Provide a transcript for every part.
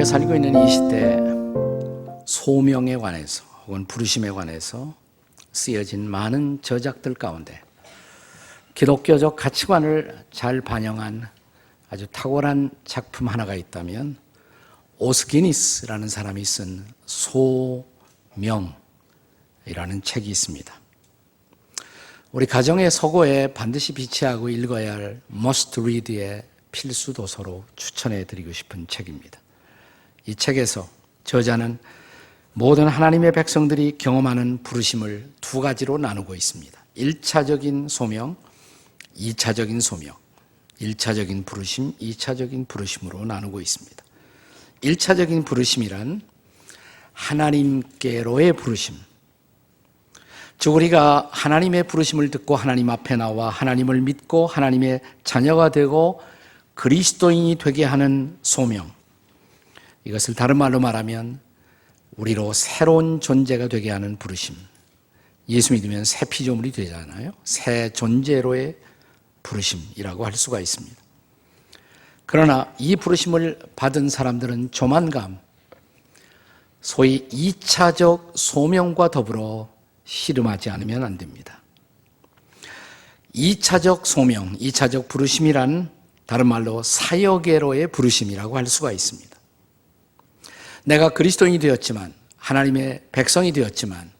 우리가 살고 있는 이 시대 소명에 관해서 혹은 부르심에 관해서 쓰여진 많은 저작들 가운데 기독교적 가치관을 잘 반영한 아주 탁월한 작품 하나가 있다면 오스 기니스라는 사람이 쓴 소명이라는 책이 있습니다. 우리 가정의 서고에 반드시 비치하고 읽어야 할 must read의 필수 도서로 추천해 드리고 싶은 책입니다. 이 책에서 저자는 모든 하나님의 백성들이 경험하는 부르심을 두 가지로 나누고 있습니다. 1차적인 소명, 2차적인 소명. 1차적인 부르심, 2차적인 부르심으로 나누고 있습니다. 1차적인 부르심이란 하나님께로의 부르심. 즉 우리가 하나님의 부르심을 듣고 하나님 앞에 나와 하나님을 믿고 하나님의 자녀가 되고 그리스도인이 되게 하는 소명. 이것을 다른 말로 말하면 우리로 새로운 존재가 되게 하는 부르심. 예수 믿으면 새 피조물이 되잖아요. 새 존재로의 부르심이라고 할 수가 있습니다. 그러나 이 부르심을 받은 사람들은 조만간 소위 2차적 소명과 더불어 씨름하지 않으면 안 됩니다. 2차적 소명, 2차적 부르심이란 다른 말로 사역계로의 부르심이라고 할 수가 있습니다. 내가 그리스도인이 되었지만 하나님의 백성이 되었지만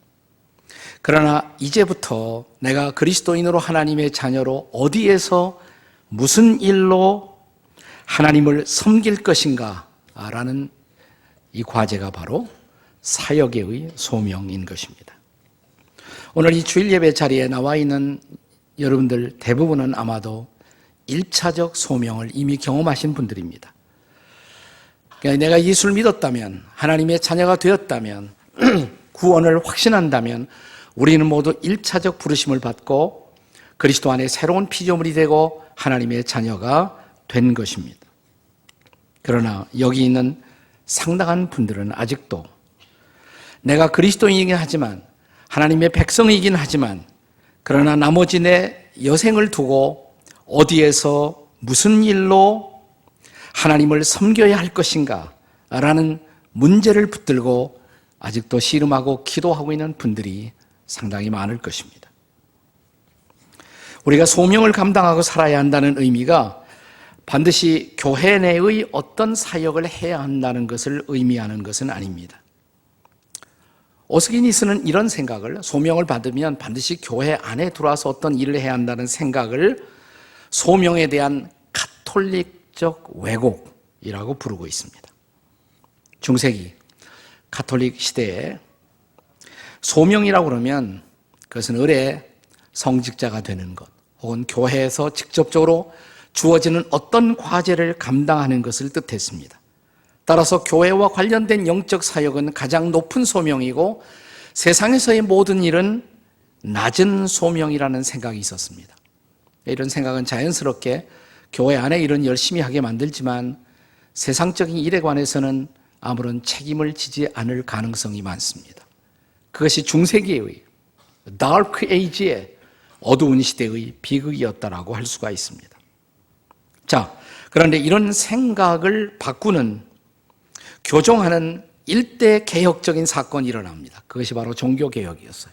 그러나 이제부터 내가 그리스도인으로 하나님의 자녀로 어디에서 무슨 일로 하나님을 섬길 것인가 라는 이 과제가 바로 사역의 소명인 것입니다. 오늘 이 주일 예배 자리에 나와 있는 여러분들 대부분은 아마도 1차적 소명을 이미 경험하신 분들입니다. 그러니까 내가 예수를 믿었다면, 하나님의 자녀가 되었다면, 구원을 확신한다면 우리는 모두 1차적 부르심을 받고 그리스도 안에 새로운 피조물이 되고 하나님의 자녀가 된 것입니다. 그러나 여기 있는 상당한 분들은 아직도 내가 그리스도인이긴 하지만 하나님의 백성이긴 하지만 그러나 나머지 내 여생을 두고 어디에서 무슨 일로 하나님을 섬겨야 할 것인가 라는 문제를 붙들고 아직도 씨름하고 기도하고 있는 분들이 상당히 많을 것입니다. 우리가 소명을 감당하고 살아야 한다는 의미가 반드시 교회 내의 어떤 사역을 해야 한다는 것을 의미하는 것은 아닙니다. 오스기니스는 이런 생각을, 소명을 받으면 반드시 교회 안에 들어와서 어떤 일을 해야 한다는 생각을 소명에 대한 가톨릭적 왜곡이라고 부르고 있습니다. 중세기 가톨릭 시대에 소명이라고 그러면 그것은 을의 성직자가 되는 것 혹은 교회에서 직접적으로 주어지는 어떤 과제를 감당하는 것을 뜻했습니다. 따라서 교회와 관련된 영적 사역은 가장 높은 소명이고 세상에서의 모든 일은 낮은 소명이라는 생각이 있었습니다. 이런 생각은 자연스럽게 교회 안에 일은 열심히 하게 만들지만 세상적인 일에 관해서는 아무런 책임을 지지 않을 가능성이 많습니다. 그것이 중세기의 다크 에이지의 어두운 시대의 비극이었다라고 할 수가 있습니다. 자, 그런데 이런 생각을 바꾸는 교정하는 일대 개혁적인 사건이 일어납니다. 그것이 바로 종교개혁이었어요.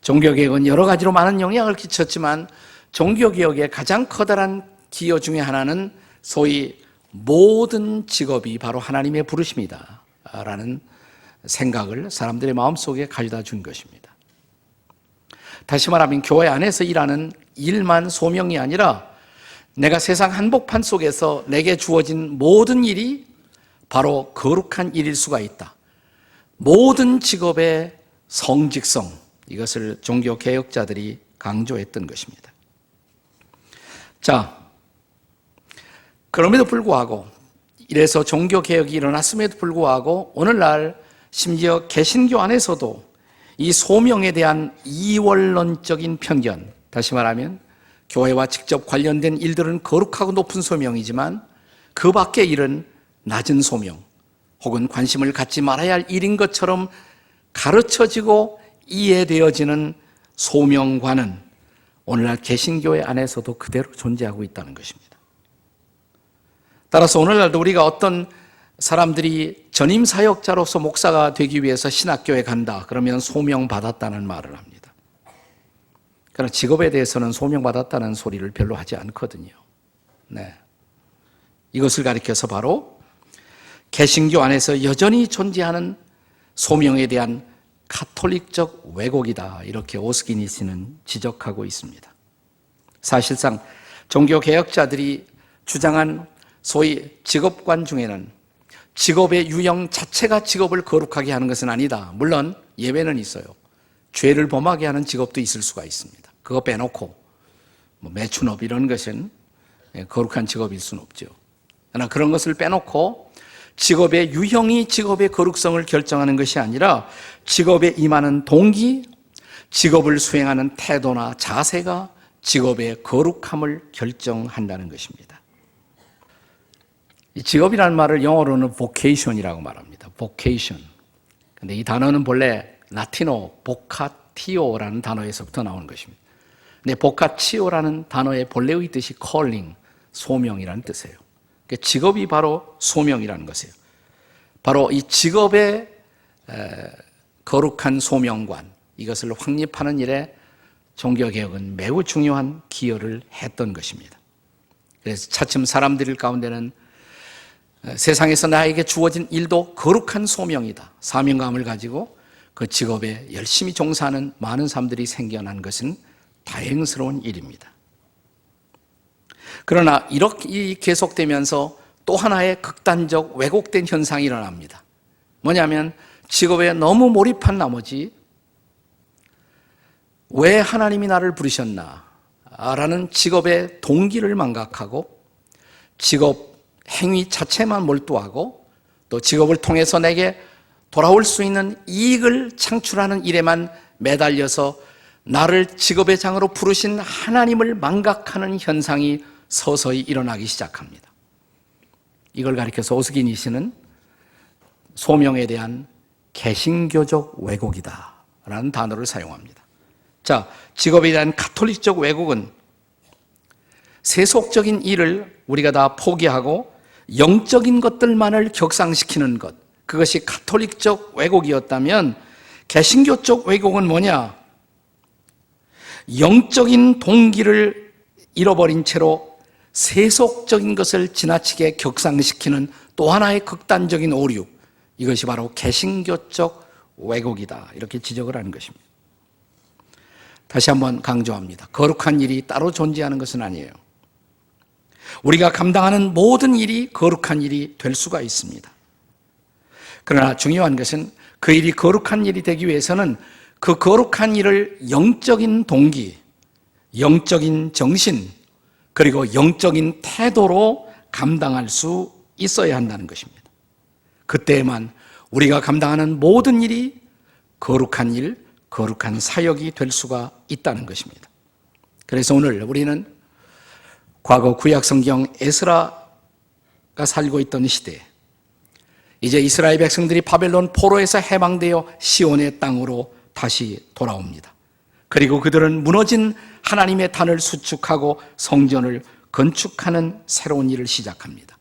종교개혁은 여러 가지로 많은 영향을 끼쳤지만 종교개혁의 가장 커다란 기여 중에 하나는 소위 모든 직업이 바로 하나님의 부르심이다 라는 생각을 사람들의 마음속에 가져다 준 것입니다. 다시 말하면 교회 안에서 일하는 일만 소명이 아니라 내가 세상 한복판 속에서 내게 주어진 모든 일이 바로 거룩한 일일 수가 있다. 모든 직업의 성직성, 이것을 종교개혁자들이 강조했던 것입니다. 자, 그럼에도 불구하고 이래서 종교개혁이 일어났음에도 불구하고 오늘날 심지어 개신교 안에서도 이 소명에 대한 이원론적인 편견, 다시 말하면 교회와 직접 관련된 일들은 거룩하고 높은 소명이지만 그 밖의 일은 낮은 소명 혹은 관심을 갖지 말아야 할 일인 것처럼 가르쳐지고 이해되어지는 소명과는 오늘날 개신교회 안에서도 그대로 존재하고 있다는 것입니다. 따라서 오늘날도 우리가 어떤 사람들이 전임 사역자로서 목사가 되기 위해서 신학교에 간다. 그러면 소명받았다는 말을 합니다. 그러나 직업에 대해서는 소명받았다는 소리를 별로 하지 않거든요. 네. 이것을 가리켜서 바로 개신교 안에서 여전히 존재하는 소명에 대한 가톨릭적 왜곡이다. 이렇게 오스기니스는 지적하고 있습니다. 사실상 종교개혁자들이 주장한 소위 직업관 중에는 직업의 유형 자체가 직업을 거룩하게 하는 것은 아니다. 물론 예외는 있어요. 죄를 범하게 하는 직업도 있을 수가 있습니다. 그거 빼놓고 매춘업 이런 것은 거룩한 직업일 수는 없죠. 그러나 그런 것을 빼놓고 직업의 유형이 직업의 거룩성을 결정하는 것이 아니라 직업에 임하는 동기, 직업을 수행하는 태도나 자세가 직업의 거룩함을 결정한다는 것입니다. 이 직업이라는 말을 영어로는 vocation이라고 말합니다. vocation. 근데 이 단어는 본래 라틴어 vocatio라는 단어에서부터 나오는 것입니다. 근데 vocatio라는 단어의 본래의 뜻이 calling, 소명이라는 뜻이에요. 그러니까 직업이 바로 소명이라는 것이에요. 바로 이 직업의 거룩한 소명관, 이것을 확립하는 일에 종교개혁은 매우 중요한 기여를 했던 것입니다. 그래서 차츰 사람들 가운데는 세상에서 나에게 주어진 일도 거룩한 소명이다. 사명감을 가지고 그 직업에 열심히 종사하는 많은 사람들이 생겨난 것은 다행스러운 일입니다. 그러나 이렇게 계속되면서 또 하나의 극단적 왜곡된 현상이 일어납니다. 뭐냐면 직업에 너무 몰입한 나머지 왜 하나님이 나를 부르셨나? 라는 직업의 동기를 망각하고 직업 행위 자체만 몰두하고 또 직업을 통해서 내게 돌아올 수 있는 이익을 창출하는 일에만 매달려서 나를 직업의 장으로 부르신 하나님을 망각하는 현상이 서서히 일어나기 시작합니다. 이걸 가리켜서 오스기니스는 소명에 대한 개신교적 왜곡이다 라는 단어를 사용합니다. 자, 직업에 대한 가톨릭적 왜곡은 세속적인 일을 우리가 다 포기하고 영적인 것들만을 격상시키는 것, 그것이 가톨릭적 왜곡이었다면 개신교적 왜곡은 뭐냐? 영적인 동기를 잃어버린 채로 세속적인 것을 지나치게 격상시키는 또 하나의 극단적인 오류, 이것이 바로 개신교적 왜곡이다 이렇게 지적을 하는 것입니다. 다시 한번 강조합니다. 거룩한 일이 따로 존재하는 것은 아니에요. 우리가 감당하는 모든 일이 거룩한 일이 될 수가 있습니다. 그러나 중요한 것은 그 일이 거룩한 일이 되기 위해서는 그 거룩한 일을 영적인 동기, 영적인 정신, 그리고 영적인 태도로 감당할 수 있어야 한다는 것입니다. 그때에만 우리가 감당하는 모든 일이 거룩한 일, 거룩한 사역이 될 수가 있다는 것입니다. 그래서 오늘 우리는 과거 구약성경 에스라가 살고 있던 시대에 이제 이스라엘 백성들이 바벨론 포로에서 해방되어 시온의 땅으로 다시 돌아옵니다. 그리고 그들은 무너진 하나님의 단을 수축하고 성전을 건축하는 새로운 일을 시작합니다.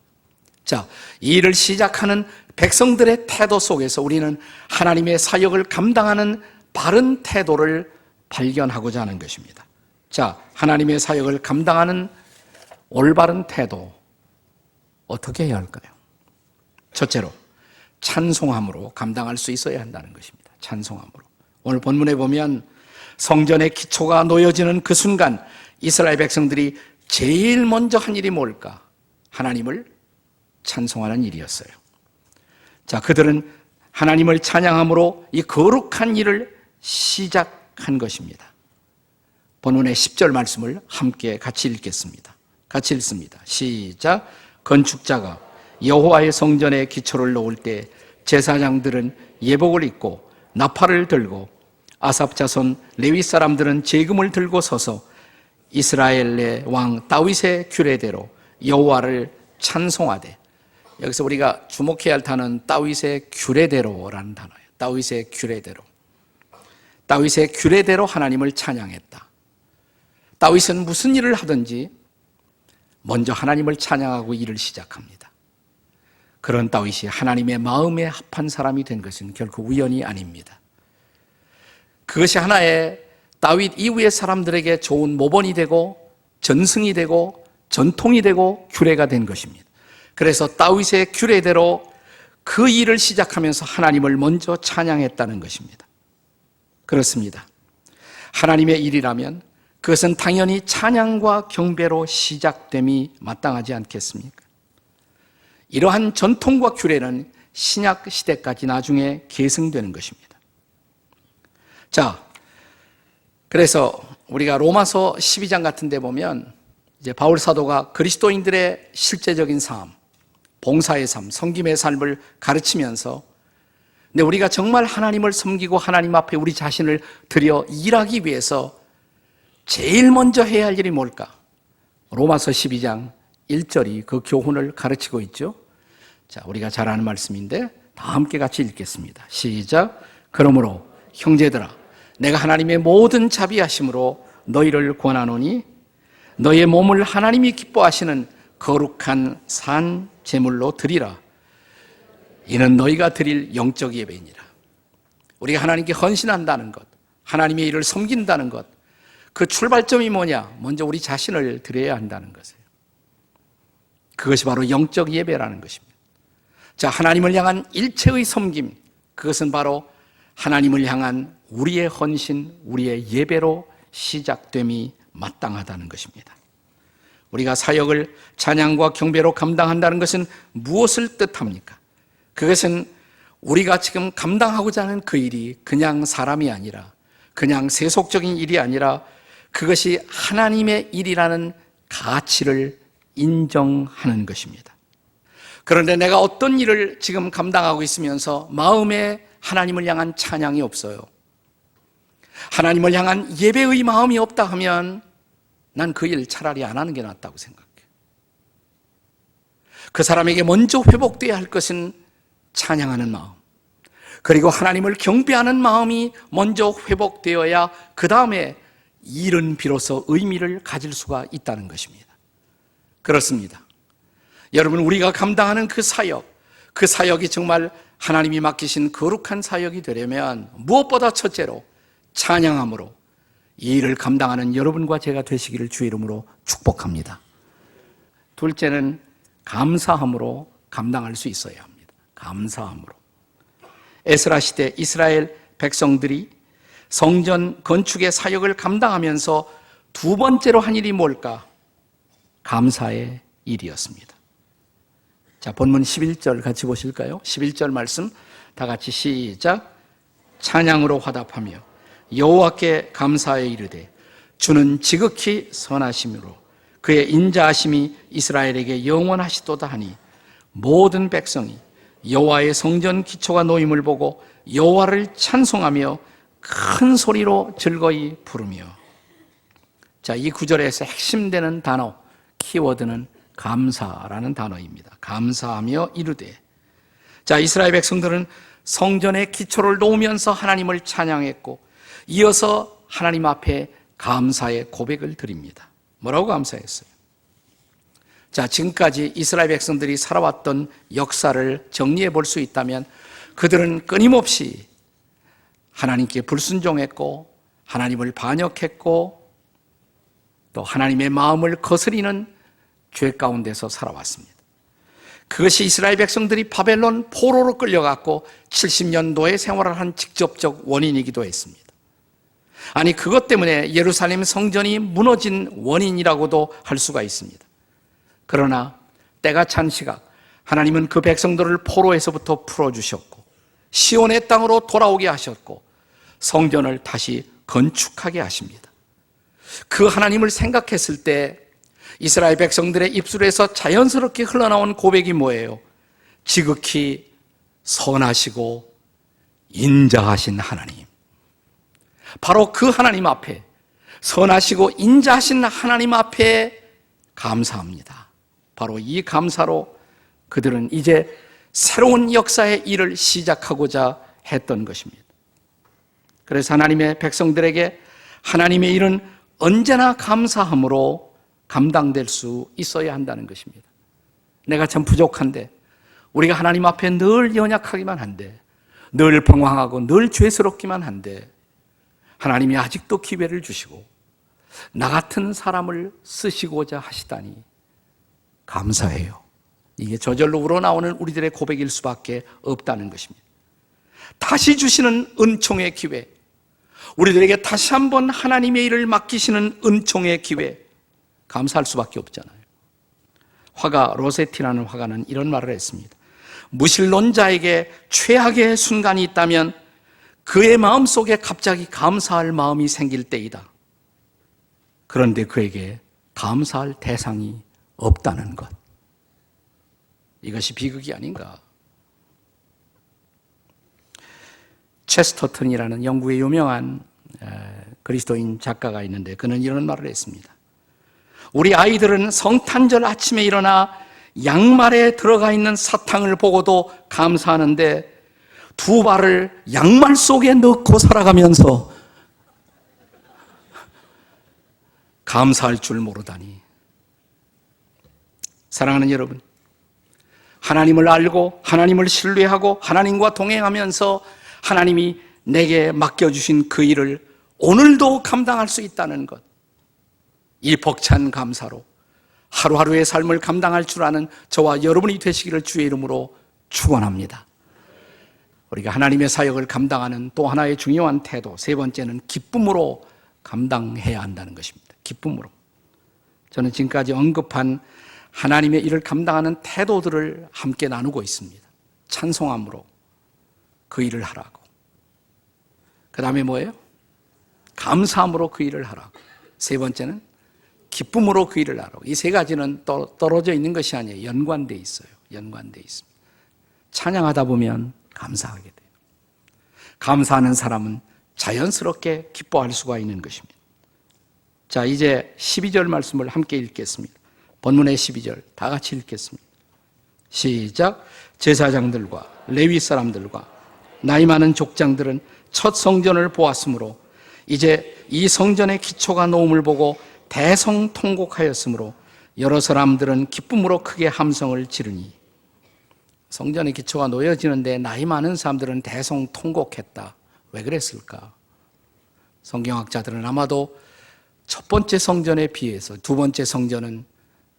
자, 이 일을 시작하는 백성들의 태도 속에서 우리는 하나님의 사역을 감당하는 바른 태도를 발견하고자 하는 것입니다. 자, 하나님의 사역을 감당하는 올바른 태도 어떻게 해야 할까요? 첫째로 찬송함으로 감당할 수 있어야 한다는 것입니다. 찬송함으로. 오늘 본문에 보면 성전의 기초가 놓여지는 그 순간 이스라엘 백성들이 제일 먼저 한 일이 뭘까? 하나님을 찬송하는 일이었어요. 자, 그들은 하나님을 찬양함으로 이 거룩한 일을 시작한 것입니다. 본문의 10절 말씀을 함께 같이 읽겠습니다. 같이 읽습니다. 시작. 건축자가 여호와의 성전에 기초를 놓을 때 제사장들은 예복을 입고 나팔을 들고 아삽 자손 레위 사람들은 제금을 들고 서서 이스라엘의 왕 다윗의 규례대로 여호와를 찬송하되, 여기서 우리가 주목해야 할 단어는 다윗의 규례대로라는 단어예요. 다윗의 규례대로. 다윗의 규례대로 하나님을 찬양했다. 다윗은 무슨 일을 하든지 먼저 하나님을 찬양하고 일을 시작합니다. 그런 다윗이 하나님의 마음에 합한 사람이 된 것은 결코 우연이 아닙니다. 그것이 하나의 다윗 이후의 사람들에게 좋은 모본이 되고 전승이 되고 전통이 되고 규례가 된 것입니다. 그래서 다윗의 규례대로 그 일을 시작하면서 하나님을 먼저 찬양했다는 것입니다. 그렇습니다. 하나님의 일이라면 그것은 당연히 찬양과 경배로 시작됨이 마땅하지 않겠습니까? 이러한 전통과 규례는 신약 시대까지 나중에 계승되는 것입니다. 자, 그래서 우리가 로마서 12장 같은 데 보면 이제 바울 사도가 그리스도인들의 실제적인 삶, 봉사의 삶, 섬김의 삶을 가르치면서 근데 우리가 정말 하나님을 섬기고 하나님 앞에 우리 자신을 드려 일하기 위해서 제일 먼저 해야 할 일이 뭘까? 로마서 12장 1절이 그 교훈을 가르치고 있죠. 자, 우리가 잘 아는 말씀인데 다 함께 같이 읽겠습니다. 시작. 그러므로 형제들아, 내가 하나님의 모든 자비하심으로 너희를 권하노니 너희의 몸을 하나님이 기뻐하시는 거룩한 산 제물로 드리라. 이는 너희가 드릴 영적 예배이니라. 우리가 하나님께 헌신한다는 것, 하나님의 일을 섬긴다는 것, 그 출발점이 뭐냐? 먼저 우리 자신을 드려야 한다는 것이에요. 그것이 바로 영적 예배라는 것입니다. 자, 하나님을 향한 일체의 섬김, 그것은 바로 하나님을 향한 우리의 헌신, 우리의 예배로 시작됨이 마땅하다는 것입니다. 우리가 사역을 찬양과 경배로 감당한다는 것은 무엇을 뜻합니까? 그것은 우리가 지금 감당하고자 하는 그 일이 그냥 사람이 아니라, 그냥 세속적인 일이 아니라 그것이 하나님의 일이라는 가치를 인정하는 것입니다. 그런데 내가 어떤 일을 지금 감당하고 있으면서 마음에 하나님을 향한 찬양이 없어요. 하나님을 향한 예배의 마음이 없다 하면 난 그 일 차라리 안 하는 게 낫다고 생각해요. 그 사람에게 먼저 회복되어야 할 것은 찬양하는 마음, 그리고 하나님을 경배하는 마음이 먼저 회복되어야 그 다음에 일은 비로소 의미를 가질 수가 있다는 것입니다. 그렇습니다. 여러분, 우리가 감당하는 그 사역이 정말 하나님이 맡기신 거룩한 사역이 되려면 무엇보다 첫째로 찬양함으로 이 일을 감당하는 여러분과 제가 되시기를 주의 이름으로 축복합니다. 둘째는 감사함으로 감당할 수 있어야 합니다. 감사함으로. 에스라 시대 이스라엘 백성들이 성전 건축의 사역을 감당하면서 두 번째로 한 일이 뭘까? 감사의 일이었습니다. 자, 본문 11절 같이 보실까요? 11절 말씀 다 같이 시작. 찬양으로 화답하며 여호와께 감사하여 이르되 주는 지극히 선하심으로 그의 인자하심이 이스라엘에게 영원하시도다 하니 모든 백성이 여호와의 성전 기초가 놓임을 보고 여호와를 찬송하며 큰 소리로 즐거이 부르며. 자, 이 구절에서 핵심되는 단어, 키워드는 감사라는 단어입니다. 감사하며 이르되. 자, 이스라엘 백성들은 성전의 기초를 놓으면서 하나님을 찬양했고 이어서 하나님 앞에 감사의 고백을 드립니다. 뭐라고 감사했어요? 자, 지금까지 이스라엘 백성들이 살아왔던 역사를 정리해 볼 수 있다면 그들은 끊임없이 하나님께 불순종했고 하나님을 반역했고 또 하나님의 마음을 거스리는 죄 가운데서 살아왔습니다. 그것이 이스라엘 백성들이 바벨론 포로로 끌려갔고 70년 노예 생활을 한 직접적 원인이기도 했습니다. 아니, 그것 때문에 예루살렘 성전이 무너진 원인이라고도 할 수가 있습니다. 그러나 때가 찬 시각 하나님은 그 백성들을 포로에서부터 풀어주셨고 시온의 땅으로 돌아오게 하셨고 성전을 다시 건축하게 하십니다. 그 하나님을 생각했을 때 이스라엘 백성들의 입술에서 자연스럽게 흘러나온 고백이 뭐예요? 지극히 선하시고 인자하신 하나님. 바로 그 하나님 앞에, 선하시고 인자하신 하나님 앞에 감사합니다. 바로 이 감사로 그들은 이제 새로운 역사의 일을 시작하고자 했던 것입니다. 그래서 하나님의 백성들에게 하나님의 일은 언제나 감사함으로 감당될 수 있어야 한다는 것입니다. 내가 참 부족한데 우리가 하나님 앞에 늘 연약하기만 한데, 늘 방황하고 늘 죄스럽기만 한데 하나님이 아직도 기회를 주시고 나 같은 사람을 쓰시고자 하시다니 감사해요. 이게 저절로 우러나오는 우리들의 고백일 수밖에 없다는 것입니다. 다시 주시는 은총의 기회, 우리들에게 다시 한번 하나님의 일을 맡기시는 은총의 기회, 감사할 수밖에 없잖아요. 화가 로세티라는 화가는 이런 말을 했습니다. 무신론자에게 최악의 순간이 있다면 그의 마음속에 갑자기 감사할 마음이 생길 때이다. 그런데 그에게 감사할 대상이 없다는 것. 이것이 비극이 아닌가. 체스터턴이라는 영국의 유명한 그리스도인 작가가 있는데 그는 이런 말을 했습니다. 우리 아이들은 성탄절 아침에 일어나 양말에 들어가 있는 사탕을 보고도 감사하는데 두 발을 양말 속에 넣고 살아가면서 감사할 줄 모르다니. 사랑하는 여러분, 하나님을 알고 하나님을 신뢰하고 하나님과 동행하면서 하나님이 내게 맡겨주신 그 일을 오늘도 감당할 수 있다는 것, 이 벅찬 감사로 하루하루의 삶을 감당할 줄 아는 저와 여러분이 되시기를 주의 이름으로 축원합니다. 우리가 하나님의 사역을 감당하는 또 하나의 중요한 태도, 세 번째는 기쁨으로 감당해야 한다는 것입니다. 기쁨으로. 저는 지금까지 언급한 하나님의 일을 감당하는 태도들을 함께 나누고 있습니다. 찬송함으로 그 일을 하라고. 그 다음에 뭐예요? 감사함으로 그 일을 하라고. 세 번째는 기쁨으로 그 일을 하라고. 이 세 가지는 떨어져 있는 것이 아니에요. 연관되어 있어요. 연관되어 있습니다. 찬양하다 보면 감사하게 돼요. 감사하는 사람은 자연스럽게 기뻐할 수가 있는 것입니다. 자, 이제 12절 말씀을 함께 읽겠습니다. 본문의 12절 다 같이 읽겠습니다. 시작. 제사장들과 레위 사람들과 나이 많은 족장들은 첫 성전을 보았으므로 이제 이 성전의 기초가 놓음을 보고 대성통곡하였으므로 여러 사람들은 기쁨으로 크게 함성을 지르니. 성전의 기초가 놓여지는데 나이 많은 사람들은 대성통곡했다. 왜 그랬을까? 성경학자들은 아마도 첫 번째 성전에 비해서 두 번째 성전은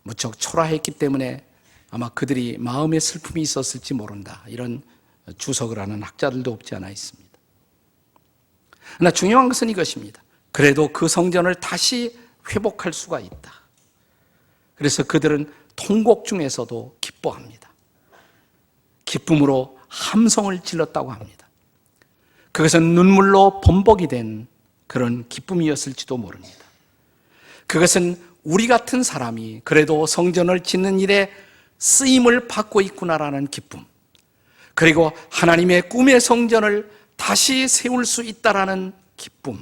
무척 초라했기 때문에 아마 그들이 마음의 슬픔이 있었을지 모른다, 이런 주석을 하는 학자들도 없지 않아 있습니다. 그러나 중요한 것은 이것입니다. 그래도 그 성전을 다시 회복할 수가 있다. 그래서 그들은 통곡 중에서도 기뻐합니다. 기쁨으로 함성을 질렀다고 합니다. 그것은 눈물로 범벅이 된 그런 기쁨이었을지도 모릅니다. 그것은 우리 같은 사람이 그래도 성전을 짓는 일에 쓰임을 받고 있구나라는 기쁨, 그리고 하나님의 꿈의 성전을 다시 세울 수 있다라는 기쁨,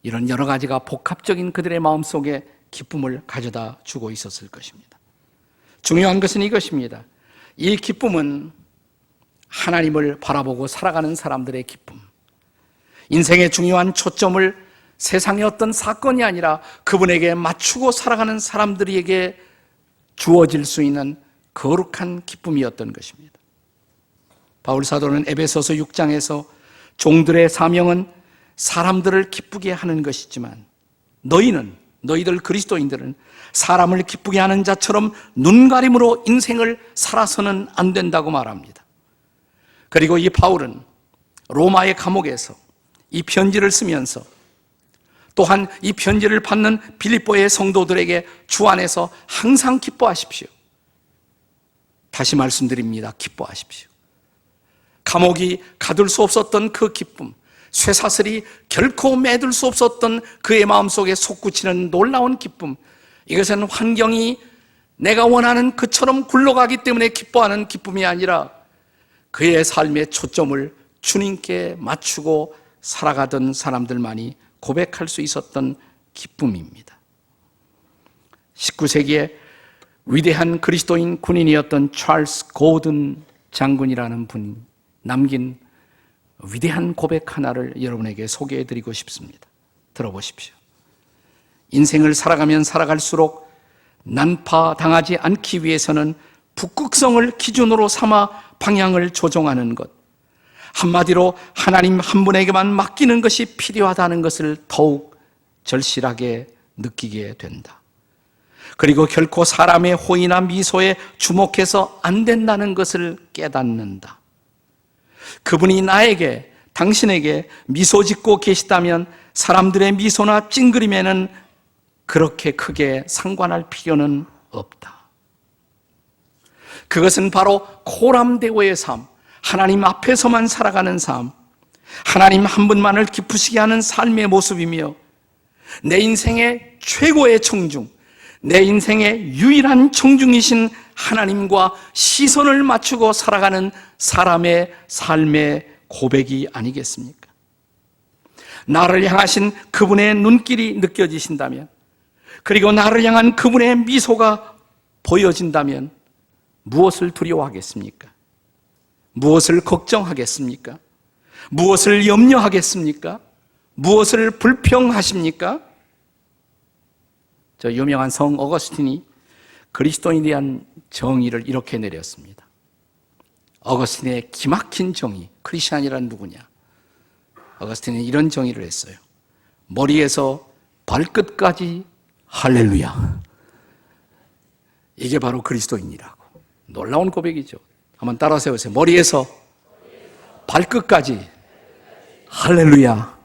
이런 여러 가지가 복합적인 그들의 마음속에 기쁨을 가져다 주고 있었을 것입니다. 중요한 것은 이것입니다. 이 기쁨은 하나님을 바라보고 살아가는 사람들의 기쁨, 인생의 중요한 초점을 세상의 어떤 사건이 아니라 그분에게 맞추고 살아가는 사람들에게 주어질 수 있는 거룩한 기쁨이었던 것입니다. 바울 사도는 에베소서 6장에서 종들의 사명은 사람들을 기쁘게 하는 것이지만 너희들 그리스도인들은 사람을 기쁘게 하는 자처럼 눈가림으로 인생을 살아서는 안 된다고 말합니다. 그리고 이 바울은 로마의 감옥에서 이 편지를 쓰면서 또한 이 편지를 받는 빌립보의 성도들에게 주 안에서 항상 기뻐하십시오. 다시 말씀드립니다. 기뻐하십시오. 감옥이 가둘 수 없었던 그 기쁨, 쇠사슬이 결코 매둘 수 없었던 그의 마음속에 솟구치는 놀라운 기쁨, 이것은 환경이 내가 원하는 그처럼 굴러가기 때문에 기뻐하는 기쁨이 아니라 그의 삶의 초점을 주님께 맞추고 살아가던 사람들만이 고백할 수 있었던 기쁨입니다. 19세기에 위대한 그리스도인 군인이었던 찰스 고든 장군이라는 분이 남긴 위대한 고백 하나를 여러분에게 소개해드리고 싶습니다. 들어보십시오. 인생을 살아가면 살아갈수록 난파당하지 않기 위해서는 북극성을 기준으로 삼아 방향을 조종하는 것, 한마디로 하나님 한 분에게만 맡기는 것이 필요하다는 것을 더욱 절실하게 느끼게 된다. 그리고 결코 사람의 호의나 미소에 주목해서 안 된다는 것을 깨닫는다. 그분이 나에게, 당신에게 미소 짓고 계시다면 사람들의 미소나 찡그림에는 그렇게 크게 상관할 필요는 없다. 그것은 바로 코람데오의 삶, 하나님 앞에서만 살아가는 삶, 하나님 한 분만을 기쁘시게 하는 삶의 모습이며 내 인생의 최고의 청중, 내 인생의 유일한 청중이신 하나님과 시선을 맞추고 살아가는 사람의 삶의 고백이 아니겠습니까? 나를 향하신 그분의 눈길이 느껴지신다면, 그리고 나를 향한 그분의 미소가 보여진다면 무엇을 두려워하겠습니까? 무엇을 걱정하겠습니까? 무엇을 염려하겠습니까? 무엇을 불평하십니까? 저 유명한 성 어거스틴이 그리스도인에 대한 정의를 이렇게 내렸습니다. 어거스틴의 기막힌 정의, 크리스찬이란 누구냐? 어거스틴은 이런 정의를 했어요. 머리에서 발끝까지 할렐루야. 이게 바로 그리스도인이라고. 놀라운 고백이죠. 한번 따라 세우세요. 머리에서 발끝까지 할렐루야.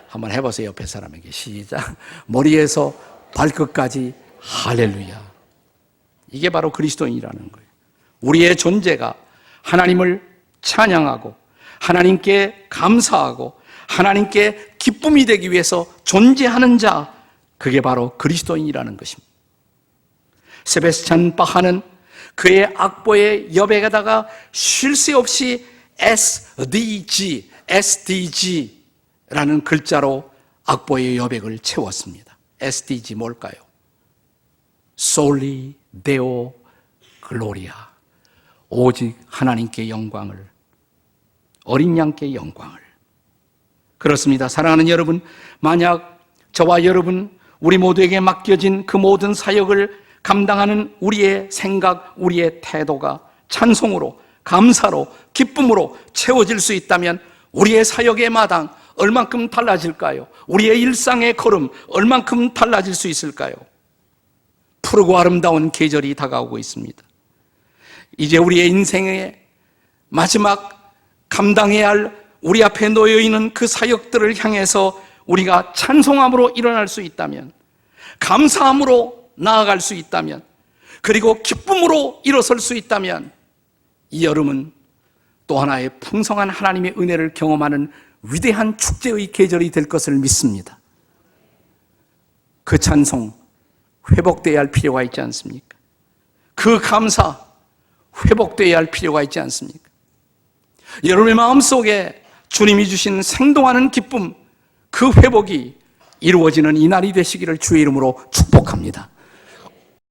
한번 해보세요. 옆에 사람에게. 시작. 머리에서 발끝까지 할렐루야. 이게 바로 그리스도인이라는 거예요. 우리의 존재가 하나님을 찬양하고 하나님께 감사하고 하나님께 기쁨이 되기 위해서 존재하는 자, 그게 바로 그리스도인이라는 것입니다. 세베스찬 바하는 그의 악보의 여백에다가 쉴 새 없이 SDG라는 글자로 악보의 여백을 채웠습니다. SDG 뭘까요? Soli Deo Gloria. 오직 하나님께 영광을, 어린 양께 영광을. 그렇습니다. 사랑하는 여러분, 만약 저와 여러분, 우리 모두에게 맡겨진 그 모든 사역을 감당하는 우리의 생각, 우리의 태도가 찬송으로, 감사로, 기쁨으로 채워질 수 있다면 우리의 사역의 마당 얼만큼 달라질까요? 우리의 일상의 걸음 얼만큼 달라질 수 있을까요? 푸르고 아름다운 계절이 다가오고 있습니다. 이제 우리의 인생의 마지막 감당해야 할 우리 앞에 놓여 있는 그 사역들을 향해서 우리가 찬송함으로 일어날 수 있다면, 감사함으로 나아갈 수 있다면, 그리고 기쁨으로 일어설 수 있다면 이 여름은 또 하나의 풍성한 하나님의 은혜를 경험하는 위대한 축제의 계절이 될 것을 믿습니다. 그 찬송 회복되어야 할 필요가 있지 않습니까? 그 감사 회복되어야 할 필요가 있지 않습니까? 여러분의 마음속에 주님이 주신 생동하는 기쁨, 그 회복이 이루어지는 이날이 되시기를 주의 이름으로 축복합니다.